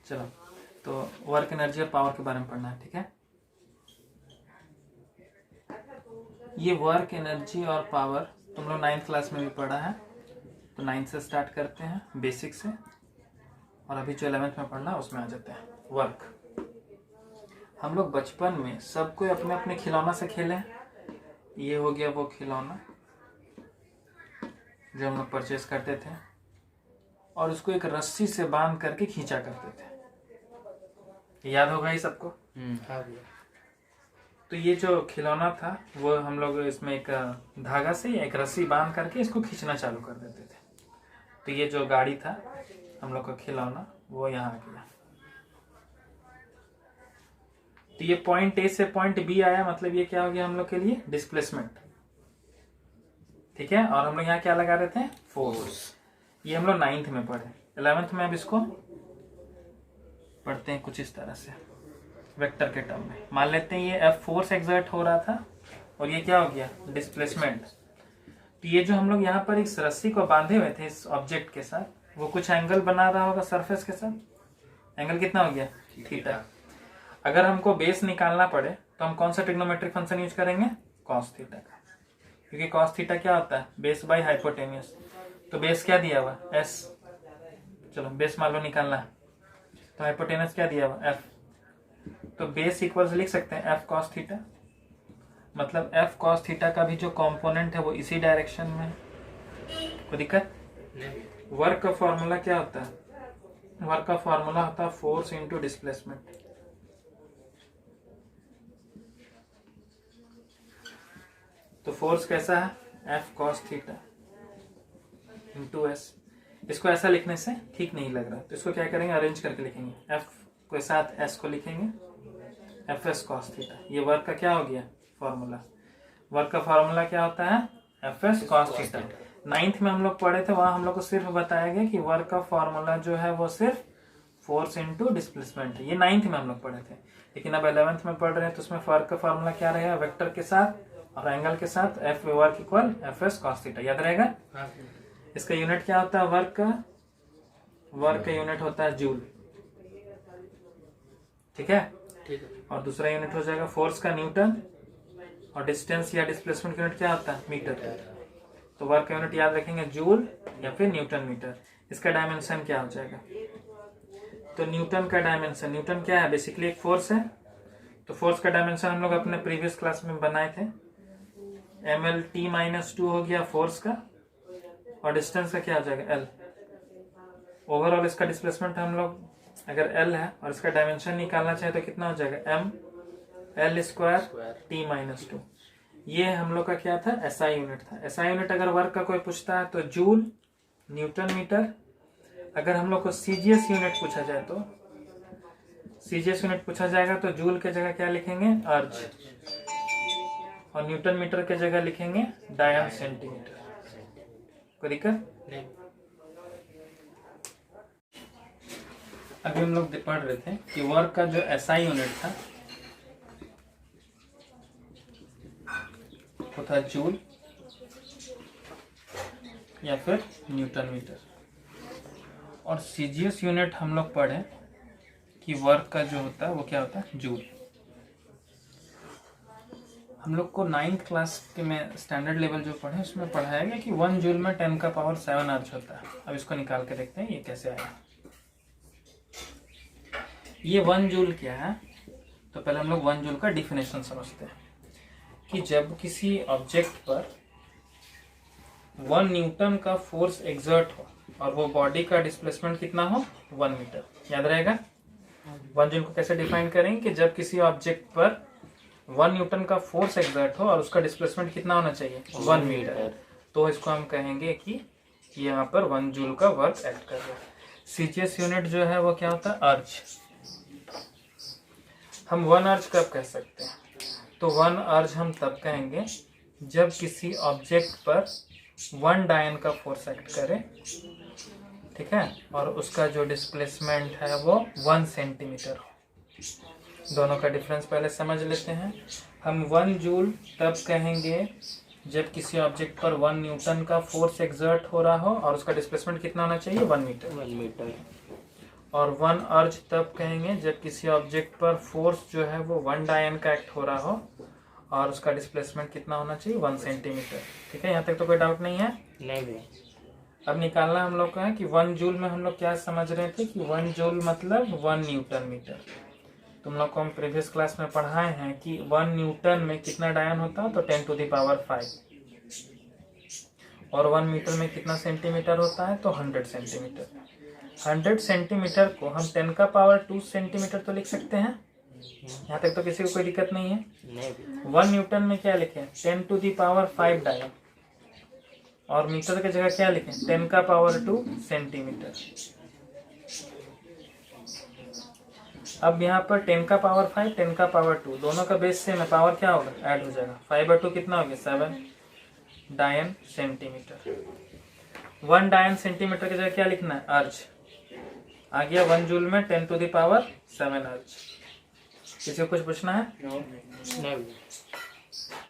चलो, तो work energy और पावर के बारे में पढ़ना है, ठीक है। ये वर्क एनर्जी और पावर तुम लोग 9th क्लास में भी पढ़ा है, तो 9th से स्टार्ट करते हैं बेसिक से, और अभी जो 11th में पढ़ना है उसमें आ जाते हैं। वर्क, हम लोग बचपन में सब कोई अपने अपने खिलौना से खेले हैं। ये हो गया वो खिलौना जो हम लोग परचेज करते थे और उसको एक रस्सी से बांध करके खींचा करते थे, याद होगा ही सबको। तो ये जो खिलौना था वो हम लोग इसमें एक धागा से या एक रस्सी बांध करके इसको खींचना चालू कर देते थे। तो ये जो गाड़ी था हम लोग का खिलौना वो यहाँ आ गया। तो ये पॉइंट ए से पॉइंट बी आया, मतलब ये क्या हो गया हम लोग के लिए, डिस्प्लेसमेंट, ठीक है। और हम लोग यहाँ क्या लगा रहे थे, फोर्स। ये हम लोग 9th में पढ़े। 11th में अब इसको पढ़ते हैं कुछ इस तरह से, वेक्टर के टर्म में। मान लेते हैं ये F फोर्स एक्सर्ट हो रहा था और ये क्या हो गया, डिस्प्लेसमेंट। तो ये जो हम लोग यहाँ पर इस रस्सी को बांधे हुए थे इस ऑब्जेक्ट के साथ, वो कुछ एंगल बना रहा होगा सरफेस के साथ। एंगल कितना हो गया, थीटा। अगर हमको बेस निकालना पड़े तो हम कौन सा ट्रिग्नोमेट्रिक फंक्शन यूज करेंगे, कॉस थीटा का, क्योंकि कॉस थीटा क्या होता है, बेस बाय हाइपोटेन्यूज। तो बेस क्या दिया हुआ, एस। चलो बेस मान लो निकालना है, तो हाइपोटेन्यूज क्या दिया हुआ, एफ। तो बेस इक्वल्स लिख सकते हैं एफ कॉस थीटा, मतलब एफ कॉस थीटा का भी जो कंपोनेंट है वो इसी डायरेक्शन में है। कोई दिक्कत नहीं। वर्क का फॉर्मूला क्या होता है, वर्क का फॉर्मूला होता है फोर्स इंटू डिस्प्लेसमेंट। तो फोर्स कैसा है, F cos theta into S. इसको ऐसा लिखने से ठीक नहीं लग रहा, तो इसको क्या करेंगे, अरेंज करके लिखेंगे। एफ के साथ एस को लिखेंगे एफ एस कॉस थीटा। ये वर्क का क्या हो गया फॉर्मूला। वर्क का फॉर्मूला क्या होता है, F S cos theta. 9th में हम लोग पढ़े थे, वहां हम लोग को सिर्फ बताया गया कि वर्क का फॉर्मूला जो है वो सिर्फ फोर्स इंटू डिस्प्लेसमेंट है। ये 9th में हम लोग पढ़े थे, लेकिन अब 11th में पढ़ रहे हैं तो उसमें वर्क का फॉर्मूला क्या रहेगा, वेक्टर के साथ और एंगल के साथ F work equal F S cos theta. याद रहेगा। इसका यूनिट क्या होता है वर्क का, वर्क का यूनिट होता है जूल, ठीक है। और दूसरा यूनिट हो जाएगा फोर्स का न्यूटन, और डिस्टेंस या डिस्प्लेसमेंट का यूनिट क्या होता है, मीटर। तो वर्क का यूनिट याद रखेंगे जूल या फिर न्यूटन मीटर। इसका डायमेंशन क्या हो जाएगा, तो न्यूटन का डायमेंशन, न्यूटन क्या है, बेसिकली एक फोर्स है। तो फोर्स का डायमेंशन हम लोग अपने प्रीवियस क्लास में बनाए थे, ml(t-2) हो गया फोर्स का, और डिस्टेंस का क्या हो जाएगा, l। ओवरऑल इसका डिस्प्लेसमेंट हम लोग अगर l है और इसका डायमेंशन निकालना चाहे तो कितना हो जाएगा, m l² t-2। ये हम लोग का क्या था, SI यूनिट था। SI यूनिट अगर वर्क का कोई पूछता है तो जूल, न्यूटन मीटर। अगर हम लोग को CGS यूनिट पूछा जाए तो CGS यूनिट पूछा जाएगा तो जूल के जगह क्या लिखेंगे, अर्ज, और न्यूटन मीटर के जगह लिखेंगे डायन सेंटीमीटर। कोई दिक्कत नहीं। अभी हम लोग पढ़ रहे थे कि वर्क का जो SI यूनिट था वो था जूल या फिर न्यूटन मीटर, और CGS यूनिट हम लोग पढ़े कि वर्क का जो होता है वो क्या होता है, जूल। हम लोग को 9th क्लास के में स्टैंडर्ड लेवल जो पढ़े उसमें पढ़ाया गया कि 1 जूल में 10⁻7 अर्ज होता है। अब इसको निकाल के देखते हैं ये कैसे आया। ये 1 जूल क्या है, तो पहले हम लोग 1 जूल का डिफिनेशन समझते हैं कि जब किसी ऑब्जेक्ट पर 1 न्यूटन का फोर्स एक्सर्ट हो और वो बॉडी का डिस्प्लेसमेंट कितना हो, 1 मीटर। याद रहेगा। 1 जूल को कैसे डिफाइन करेंगे कि जब किसी ऑब्जेक्ट पर 1 न्यूटन का फोर्स एक्सर्ट हो और उसका डिस्प्लेसमेंट कितना होना चाहिए, 1 मीटर। तो इसको हम कहेंगे कि यहाँ पर 1 जूल का वर्क एक्ट कर रहा है। CGS यूनिट जो है वो क्या होता है, अर्ज। हम 1 अर्ज कब कह सकते हैं, तो 1 अर्ज हम तब कहेंगे जब किसी ऑब्जेक्ट पर 1 डायन का फोर्स एक्ट करे, ठीक है, और उसका जो डिस्प्लेसमेंट है वो 1 सेंटीमीटर हो। दोनों का डिफरेंस पहले समझ लेते हैं। हम 1 जूल तब कहेंगे जब किसी ऑब्जेक्ट पर 1 न्यूटन का फोर्स एक्सर्ट हो रहा हो और उसका डिस्प्लेसमेंट कितना होना चाहिए, 1 मीटर। और 1 अर्ज तब कहेंगे जब किसी ऑब्जेक्ट पर फोर्स जो है वो 1 डायन का एक्ट हो रहा हो और उसका डिस्प्लेसमेंट कितना होना चाहिए 1 सेंटीमीटर। ठीक है, यहाँ तक तो कोई डाउट नहीं है? नहीं। अब निकालना हम लोग का है कि 1 जूल में हम लोग क्या समझ रहे थे कि 1 जूल मतलब 1 न्यूटन मीटर। तुम लोग को हम प्रीवियस क्लास में पढ़ाए हैं कि 1 न्यूटन में कितना डायन होता है, तो 10⁵ और 1 मीटर में कितना सेंटीमीटर होता है, तो 100 सेंटीमीटर। 100 सेंटीमीटर को हम 10⁻² सेंटीमीटर तो लिख सकते हैं। यहाँ तक तो किसी को कोई दिक्कत नहीं है? नहीं। 1 न्यूटन में क्या लिखें 10⁵ डायन, और मीटर की जगह क्या लिखें 10⁻² सेंटीमीटर। अब यहाँ पर 10⁵, 10⁻² दोनों का बेस सेम है, पावर क्या होगा ऐड हो जाएगा। 5/2 कितना हो गया 7 डायन सेंटीमीटर। 1 डायन सेंटीमीटर की जगह क्या लिखना है अर्ज, आ गया 1 जूल में 10⁻7 अर्ज। किसी को कुछ पूछना है? नहीं।